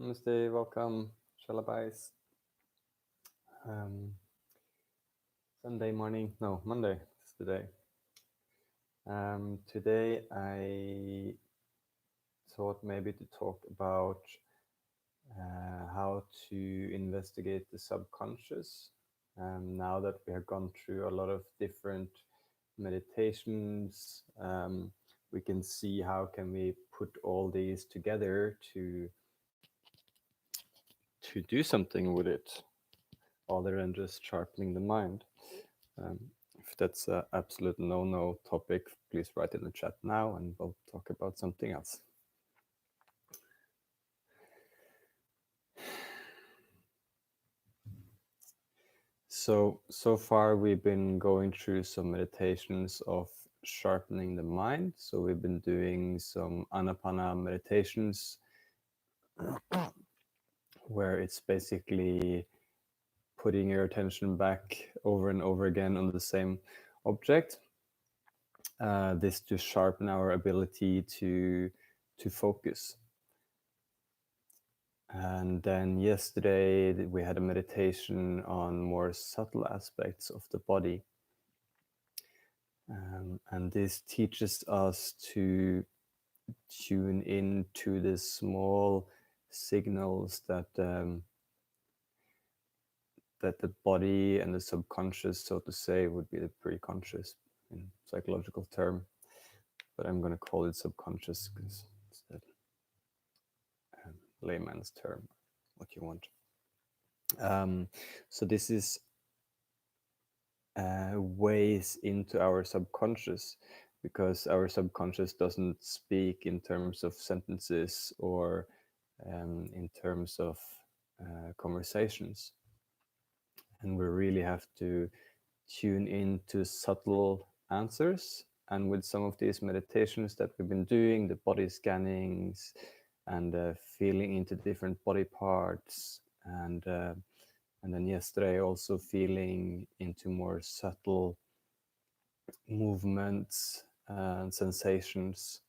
Namaste, welcome, Shalabais. Um, Sunday morning, no, Monday is the day. Today I thought maybe to talk about how to investigate the subconscious. Now that we have gone through a lot of different meditations, we can see how can we put all these together to do something with it, other than just sharpening the mind. Um, if that's an absolute no topic, please write in the chat now and we'll talk about something else. So far we've been going through some meditations of sharpening the mind. So we've been doing some Anapana meditations where it's basically putting your attention back over and over again on the same object. This to sharpen our ability to focus. And then yesterday we had a meditation on more subtle aspects of the body. And this teaches us to tune in to the small signals that that the body and the subconscious, so to say, would be the pre-conscious in psychological term, but I'm going to call it subconscious because it's that layman's term, what you want. So this is ways into our subconscious, because our subconscious doesn't speak in terms of sentences or in terms of conversations, and we really have to tune into subtle answers. And with some of these meditations that we've been doing, the body scannings and feeling into different body parts, and then yesterday also feeling into more subtle movements and sensations.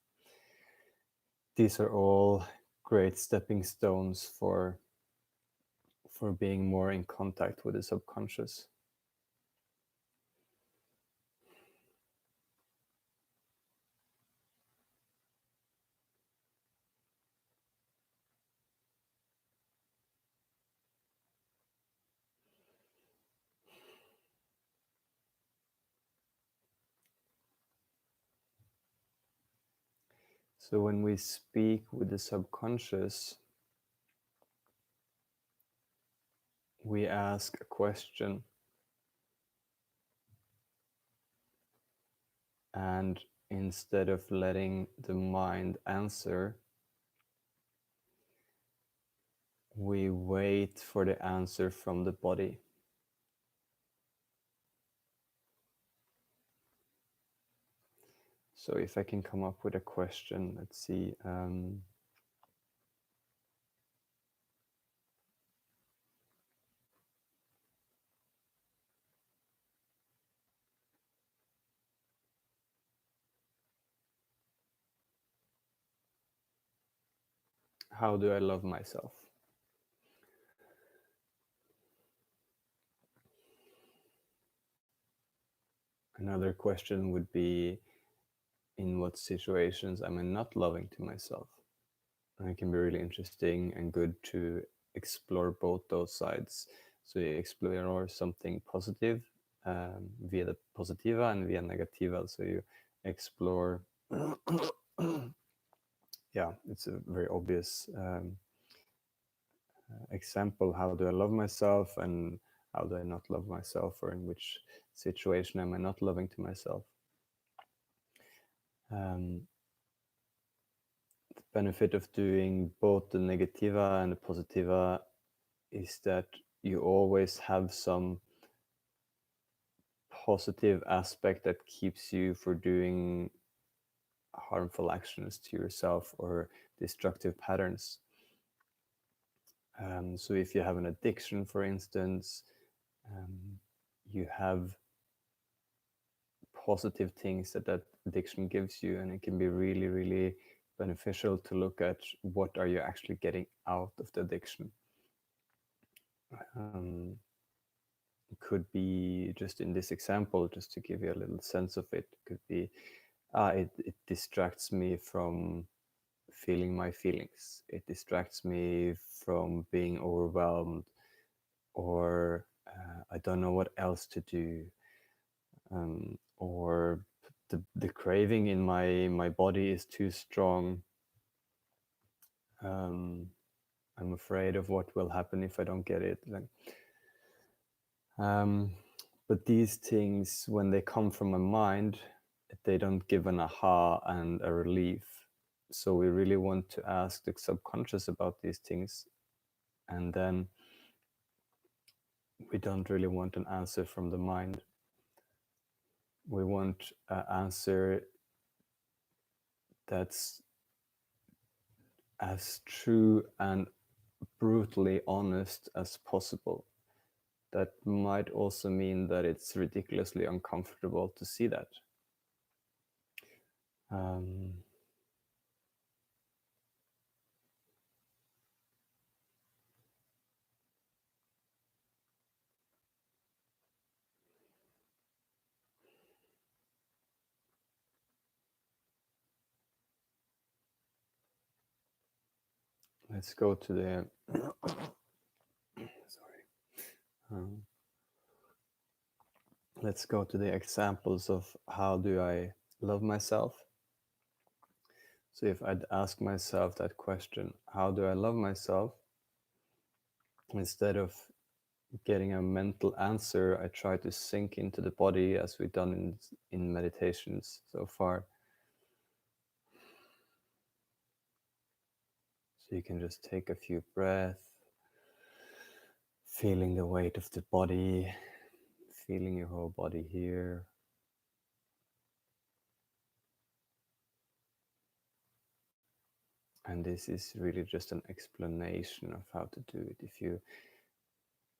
These are all great stepping stones for being more in contact with the subconscious. So when we speak with the subconscious, we ask a question, and instead of letting the mind answer, we wait for the answer from the body. So if I can come up with a question, let's see. How do I love myself? Another question would be, in what situations am I not loving to myself? And it can be really interesting and good to explore both those sides. So you explore something positive via the positiva and via negativa. So you explore, yeah, it's a very obvious example. How do I love myself, and how do I not love myself, or in which situation am I not loving to myself? The benefit of doing both the negativa and the positiva is that you always have some positive aspect that keeps you from doing harmful actions to yourself or destructive patterns. So if you have an addiction, for instance, you have positive things that addiction gives you, and it can be really, really beneficial to look at what are you actually getting out of the addiction. It could be, just in this example, just to give you a little sense of it, could be it distracts me from feeling my feelings. It distracts me from being overwhelmed, or I don't know what else to do, or the craving in my body is too strong. I'm afraid of what will happen if I don't get it. But these things, when they come from my mind, they don't give an aha and a relief. So we really want to ask the subconscious about these things, and then we don't really want an answer from the mind. We want an answer that's as true and brutally honest as possible. That might also mean that it's ridiculously uncomfortable to see that. Let's go to the sorry. Let's go to the examples of how do I love myself. So if I'd ask myself that question, how do I love myself? Instead of getting a mental answer, I try to sink into the body, as we've done in meditations so far. So you can just take a few breaths, feeling the weight of the body, feeling your whole body here. And this is really just an explanation of how to do it. If you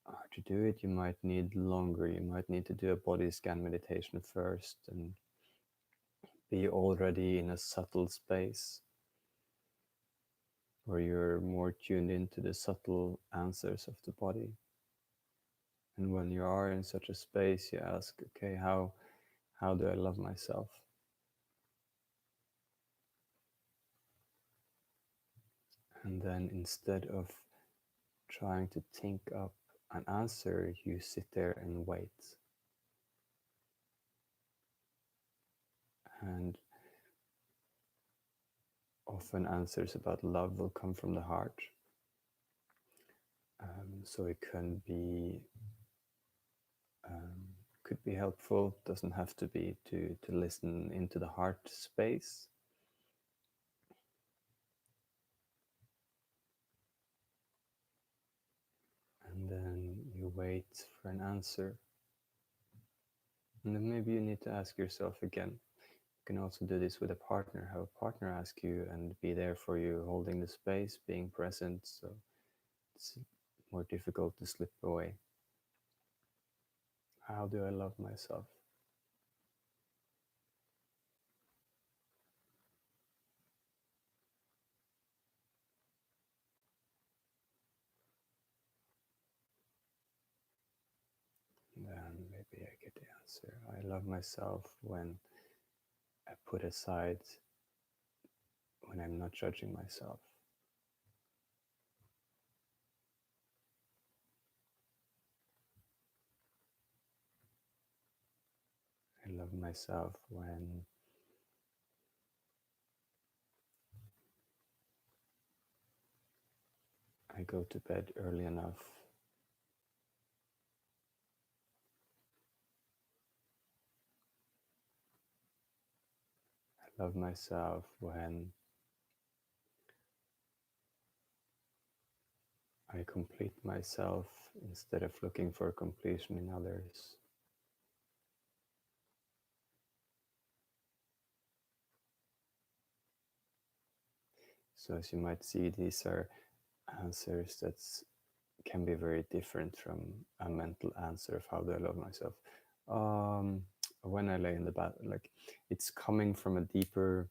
are to do it, you might need longer. You might need to do a body scan meditation first and be already in a subtle space where you're more tuned into the subtle answers of the body. And when you are in such a space, you ask, okay, how do I love myself? And then instead of trying to think up an answer, you sit there and wait. And often answers about love will come from the heart. So it can be could be helpful. Doesn't have to be to listen into the heart space. And then you wait for an answer. And then maybe you need to ask yourself again. You can also do this with a partner. Have a partner ask you and be there for you, holding the space, being present. So it's more difficult to slip away. How do I love myself? And then maybe I get the answer. I love myself when I put aside, when I'm not judging myself. I love myself when I go to bed early enough. I love myself when I complete myself instead of looking for completion in others. So as you might see, these are answers that can be very different from a mental answer of how do I love myself. When I lay in the bed, like it's coming from a deeper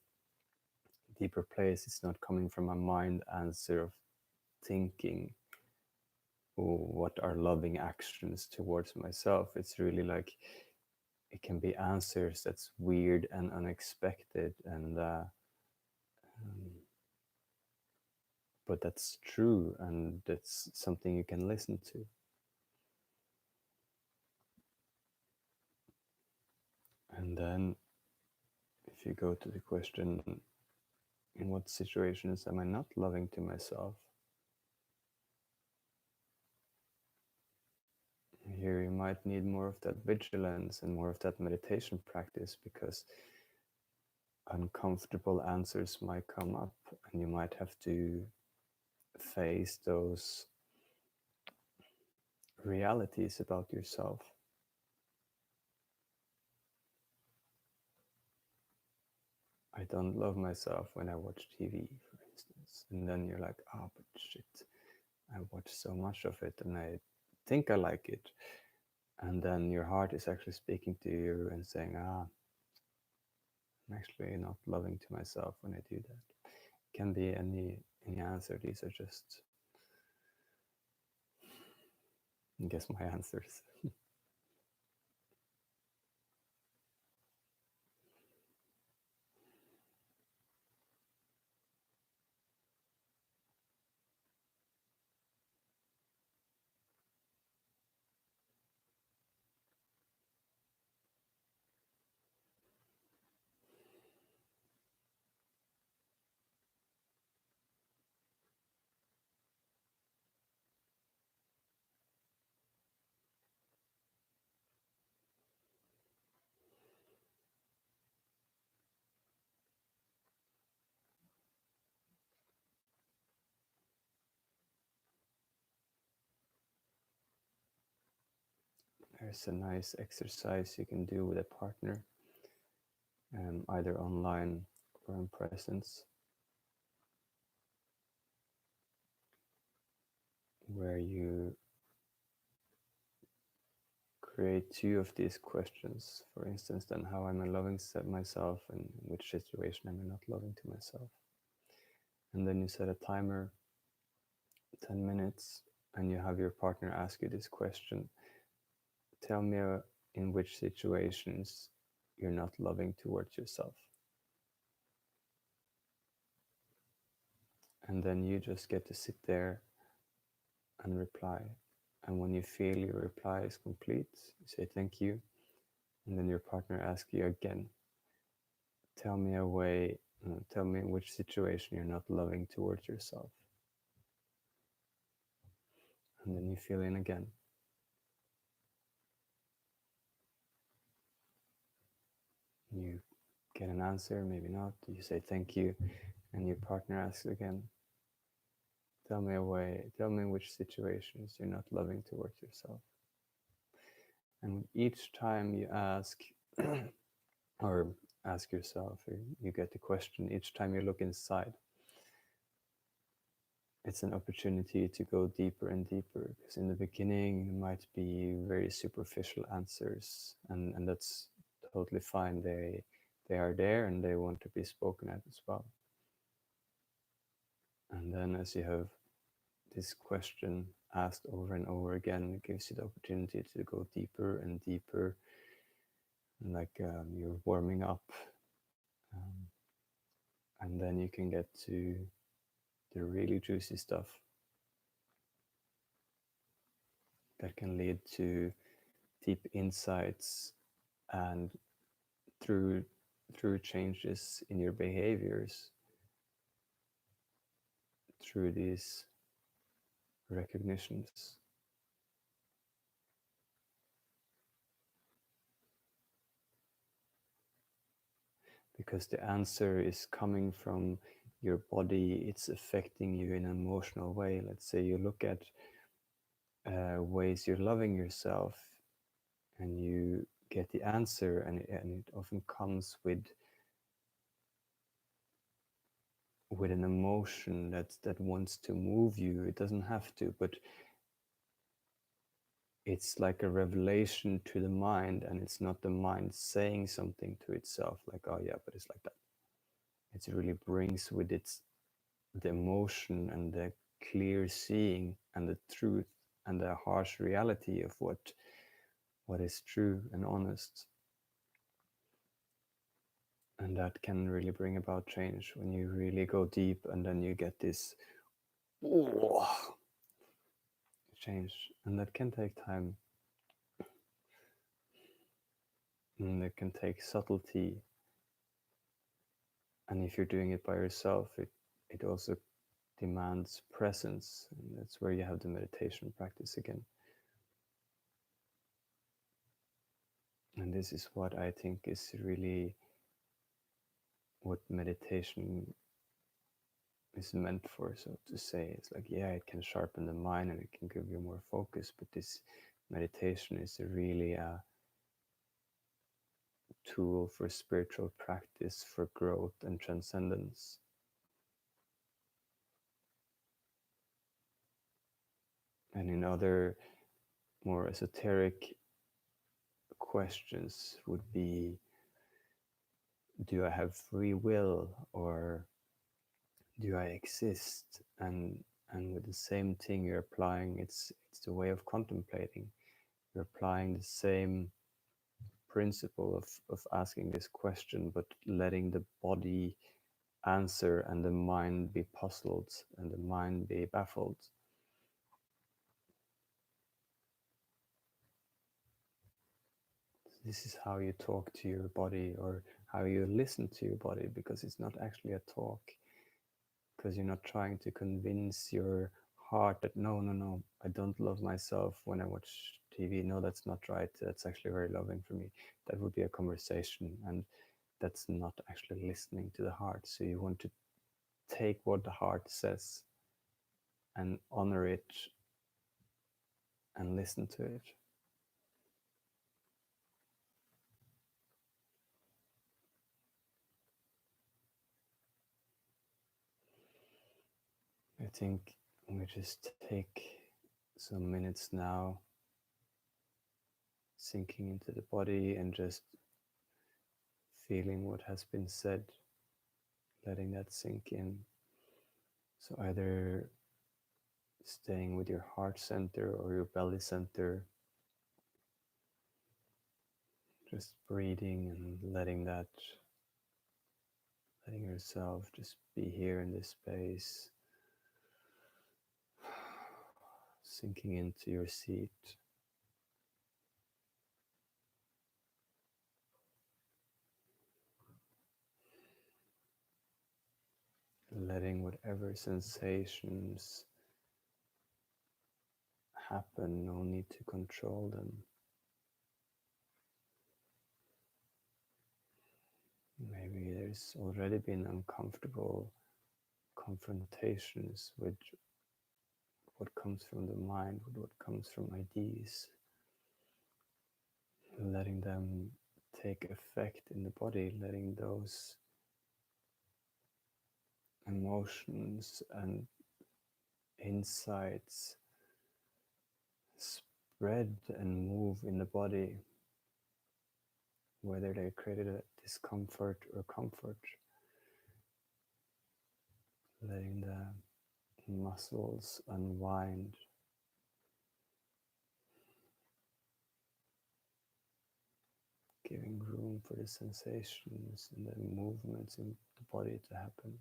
deeper place. It's not coming from a mind answer of thinking, oh, what are loving actions towards myself. It's really like it can be answers that's weird and unexpected, and but that's true, and that's something you can listen to. And then if you go to the question, in what situations am I not loving to myself? Here you might need more of that vigilance and more of that meditation practice, because uncomfortable answers might come up and you might have to face those realities about yourself. I don't love myself when I watch TV, for instance. And then you're like, oh, but shit, I watch so much of it and I think I like it. And then your heart is actually speaking to you and saying, I'm actually not loving to myself when I do that. It can be any answer. These are just, I guess, my answers. There's a nice exercise you can do with a partner, either online or in presence, where you create two of these questions. For instance, then, how am I loving myself, and in which situation am I not loving to myself? And then you set a timer, 10 minutes, and you have your partner ask you this question. Tell me in which situations you're not loving towards yourself. And then you just get to sit there and reply. And when you feel your reply is complete, you say thank you. And then your partner asks you again, tell me a way, tell me in which situation you're not loving towards yourself. And then you fill in again. You get an answer, maybe not. You say thank you, and your partner asks again, tell me a way, tell me in which situations you're not loving towards yourself. And each time you ask, or ask yourself, or you get the question, each time you look inside, it's an opportunity to go deeper and deeper, because in the beginning it might be very superficial answers, and that's totally fine. They are there and they want to be spoken at as well. And then as you have this question asked over and over again, it gives you the opportunity to go deeper and deeper, like you're warming up, and then you can get to the really juicy stuff that can lead to deep insights, and through changes in your behaviors, through these recognitions. Because the answer is coming from your body, it's affecting you in an emotional way. Let's say you look at ways you're loving yourself, and you get the answer, and it often comes with an emotion that wants to move you. It doesn't have to, but it's like a revelation to the mind, and it's not the mind saying something to itself like, oh yeah, but it's like that. it really brings with it the emotion and the clear seeing and the truth and the harsh reality of what is true and honest. And that can really bring about change when you really go deep, and then you get this change. And that can take time, and it can take subtlety. And if you're doing it by yourself, it also demands presence, and that's where you have the meditation practice again. And this is what I think is really what meditation is meant for, so to say. It's like, yeah, it can sharpen the mind and it can give you more focus, but this meditation is really a tool for spiritual practice, for growth and transcendence. And in other more esoteric questions would be, do I have free will, or do I exist? And with the same thing you're applying, it's the way of contemplating. You're applying the same principle of asking this question, but letting the body answer and the mind be puzzled and the mind be baffled. This is how you talk to your body, or how you listen to your body, because it's not actually a talk, because you're not trying to convince your heart that no, I don't love myself when I watch TV. No, that's not right. That's actually very loving for me. That would be a conversation, and that's not actually listening to the heart. So you want to take what the heart says and honor it and listen to it. I think we just take some minutes now, sinking into the body and just feeling what has been said, letting that sink in. So either staying with your heart center or your belly center, just breathing and letting yourself just be here in this space, sinking into your seat. Letting whatever sensations happen, no need to control them. Maybe there's already been uncomfortable confrontations with what comes from the mind, with what comes from ideas, letting them take effect in the body, letting those emotions and insights spread and move in the body, whether they created a discomfort or comfort, letting the muscles unwind, giving room for the sensations and the movements in the body to happen.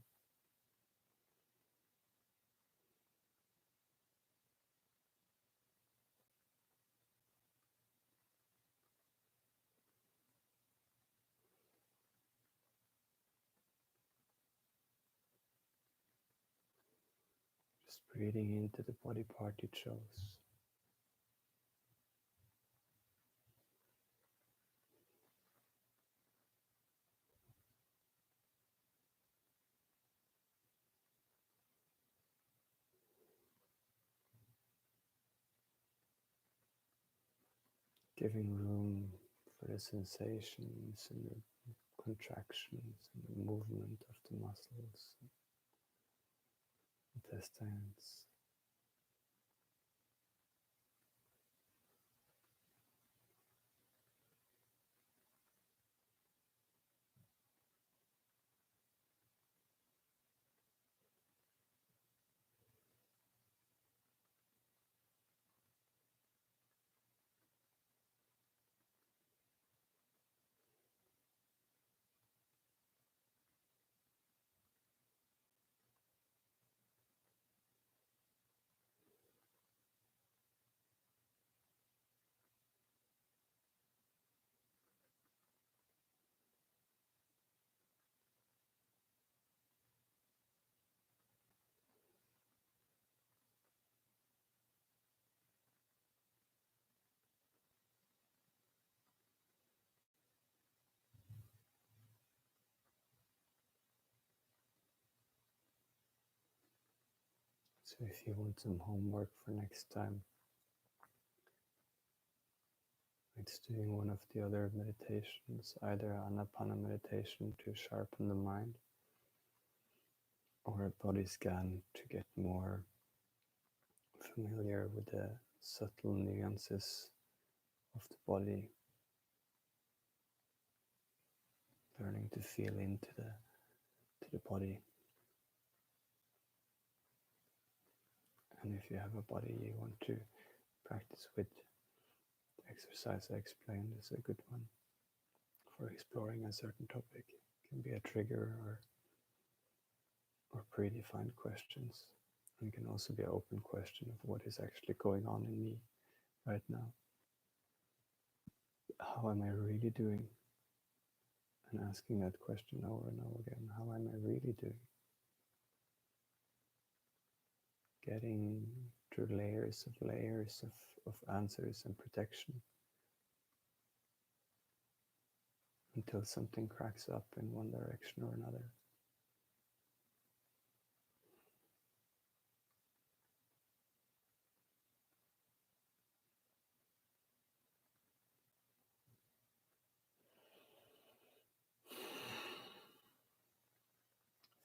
Just breathing into the body part you chose. Giving room for the sensations and the contractions and the movement of the muscles, intestines. So if you want some homework for next time, it's doing one of the other meditations, either Anapana meditation to sharpen the mind, or a body scan to get more familiar with the subtle nuances of the body, learning to feel into the body. And if you have a body you want to practice with, the exercise I explained is a good one for exploring a certain topic. It can be a trigger or predefined questions. And it can also be an open question of what is actually going on in me right now. How am I really doing? And asking that question over and over again. How am I really doing? Getting through layers of answers and protection until something cracks up in one direction or another.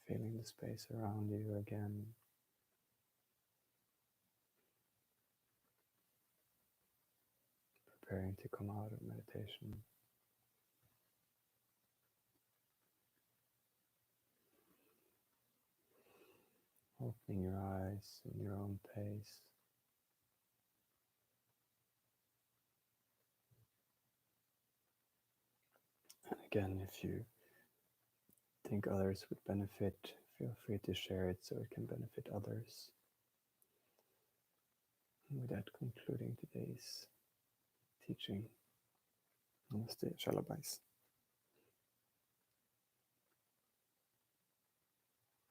Feeling the space around you again. Preparing to come out of meditation. Opening your eyes in your own pace. And again, if you think others would benefit, feel free to share it so it can benefit others. And with that, concluding today's teaching. Namaste, Shalabais.